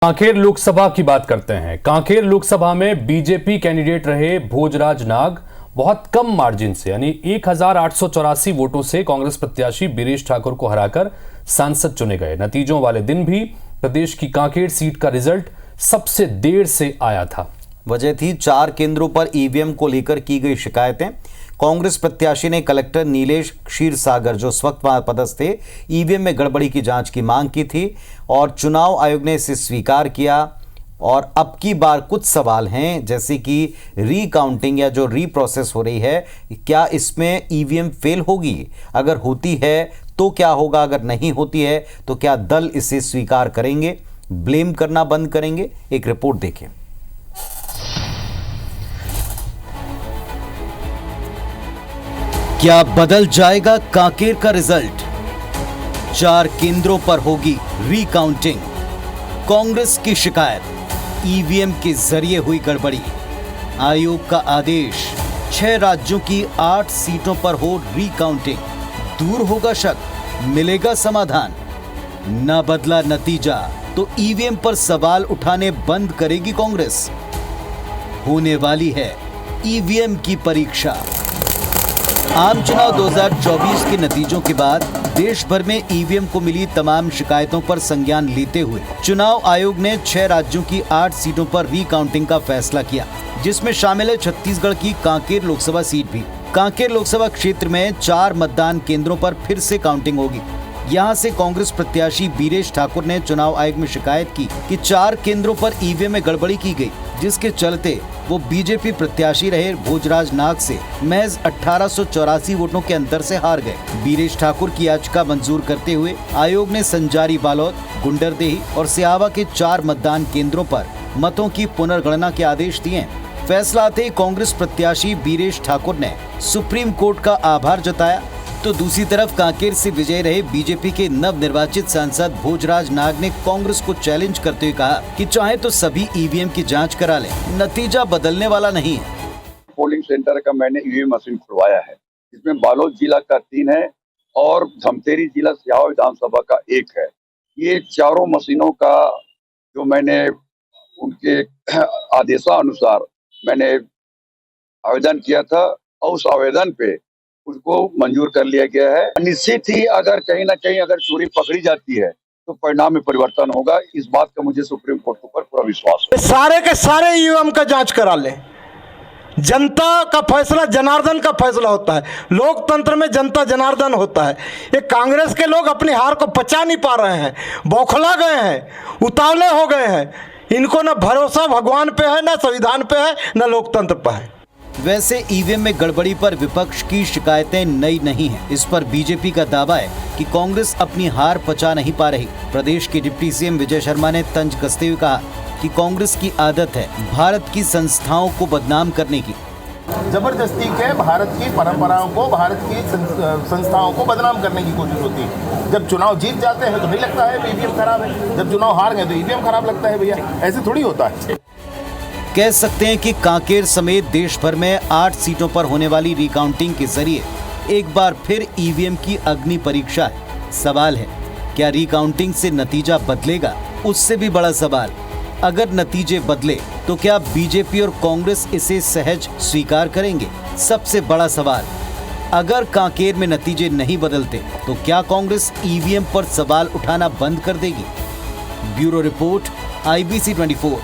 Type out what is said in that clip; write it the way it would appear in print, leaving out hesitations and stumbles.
कांकेर लोकसभा की बात करते हैं। कांकेर लोकसभा में बीजेपी कैंडिडेट रहे भोजराज नाग बहुत कम मार्जिन से यानी 1884 वोटों से कांग्रेस प्रत्याशी बीरेश ठाकुर को हराकर सांसद चुने गए। नतीजों वाले दिन भी प्रदेश की कांकेर सीट का रिजल्ट सबसे देर से आया था। वजह थी 4 केंद्रों पर ईवीएम को लेकर की गई शिकायतें। कांग्रेस प्रत्याशी ने कलेक्टर नीलेश क्षीरसागर, जो इस वक्त वहां पदस्थ थे, ईवीएम में गड़बड़ी की जांच की मांग की थी और चुनाव आयोग ने इसे स्वीकार किया। और अब की बार कुछ सवाल हैं, जैसे कि रीकाउंटिंग या जो रीप्रोसेस हो रही है, क्या इसमें ईवीएम फेल होगी? अगर होती है तो क्या होगा? अगर नहीं होती है तो क्या दल इसे स्वीकार करेंगे, ब्लेम करना बंद करेंगे? एक रिपोर्ट देखें। क्या बदल जाएगा कांकेर का रिजल्ट? 4 केंद्रों पर होगी रीकाउंटिंग। कांग्रेस की शिकायत, ईवीएम के जरिए हुई गड़बड़ी। आयोग का आदेश, 6 राज्यों की 8 सीटों पर हो रीकाउंटिंग। दूर होगा शक, मिलेगा समाधान। न बदला नतीजा तो ईवीएम पर सवाल उठाने बंद करेगी कांग्रेस। होने वाली है ईवीएम की परीक्षा। आम चुनाव 2024 के नतीजों के बाद देश भर में ईवीएम को मिली तमाम शिकायतों पर संज्ञान लेते हुए चुनाव आयोग ने 6 राज्यों की 8 सीटों पर रीकाउंटिंग का फैसला किया, जिसमें शामिल है छत्तीसगढ़ की कांकेर लोकसभा सीट भी। कांकेर लोकसभा क्षेत्र में 4 मतदान केंद्रों पर फिर से काउंटिंग होगी। यहां से कांग्रेस प्रत्याशी बीरेश ठाकुर ने चुनाव आयोग में शिकायत की कि 4 केंद्रों पर ईवीएम में गड़बड़ी की गई, जिसके चलते वो बीजेपी प्रत्याशी रहे भोजराज नाग से महज 1884 वोटों के अंतर से हार गए। बीरेश ठाकुर की याचिका मंजूर करते हुए आयोग ने संजारी बालोद, गुंडरदेही और सियावा के 4 मतदान केंद्रों पर मतों की पुनर्गणना के आदेश दिए। फैसला आते ही कांग्रेस प्रत्याशी बीरेश ठाकुर ने सुप्रीम कोर्ट का आभार जताया, तो दूसरी तरफ कांकेर से विजयी रहे बीजेपी के नवनिर्वाचित सांसद भोजराज नाग ने कांग्रेस को चैलेंज करते हुए कहा कि चाहे तो सभी ईवीएम की जांच करा लें, नतीजा बदलने वाला नहीं है। पोलिंग सेंटर का मैंने ईवीएम मशीन खुलवाया है, इसमें बालोद जिला का 3 है और धमतेरी जिला सियावा विधानसभा का 1 है। ये चारों मशीनों का जो मैंने उनके आदेशानुसार मैंने आवेदन किया था और उस आवेदन पे उसको मंजूर कर लिया गया है। निश्चित ही अगर कहीं ना कहीं अगर चोरी पकड़ी जाती है तो परिणाम में परिवर्तन होगा। इस बात का मुझे सुप्रीम कोर्ट के ऊपर पूरा विश्वास है। सारे के सारे ईवीएम का जांच करा ले। जनता का फैसला जनार्दन का फैसला होता है। लोकतंत्र में जनता जनार्दन होता है। ये कांग्रेस के लोग अपनी हार को पचा नहीं पा रहे हैं, बौखला गए हैं, उतावले हो गए हैं। इनको न भरोसा भगवान पे है, न संविधान पे है, न लोकतंत्र पे है। वैसे ईवीएम में गड़बड़ी पर विपक्ष की शिकायतें नई नहीं हैं। इस पर बीजेपी का दावा है कि कांग्रेस अपनी हार पचा नहीं पा रही। प्रदेश के डिप्टी सीएम विजय शर्मा ने तंज कसते हुए कहा कि कांग्रेस की आदत है भारत की संस्थाओं को बदनाम करने की। जबरदस्ती के भारत की परंपराओं को, भारत की संस्थाओं को बदनाम करने की कोशिश होती है। जब चुनाव जीत जाते हैं तो नहीं लगता है ईवीएम खराब है, जब चुनाव हार गए तो ईवीएम खराब लगता है। भैया ऐसे थोड़ी होता है। कह सकते हैं कि कांकेर समेत देश भर में 8 सीटों पर होने वाली रिकाउंटिंग के जरिए एक बार फिर ईवीएम की अग्नि परीक्षा है। सवाल है, क्या रिकाउंटिंग से नतीजा बदलेगा? उससे भी बड़ा सवाल, अगर नतीजे बदले तो क्या बीजेपी और कांग्रेस इसे सहज स्वीकार करेंगे? सबसे बड़ा सवाल, अगर कांकेर में नतीजे नहीं बदलते तो क्या कांग्रेस ईवीएम पर सवाल उठाना बंद कर देगी? Bureau report, IBC 24।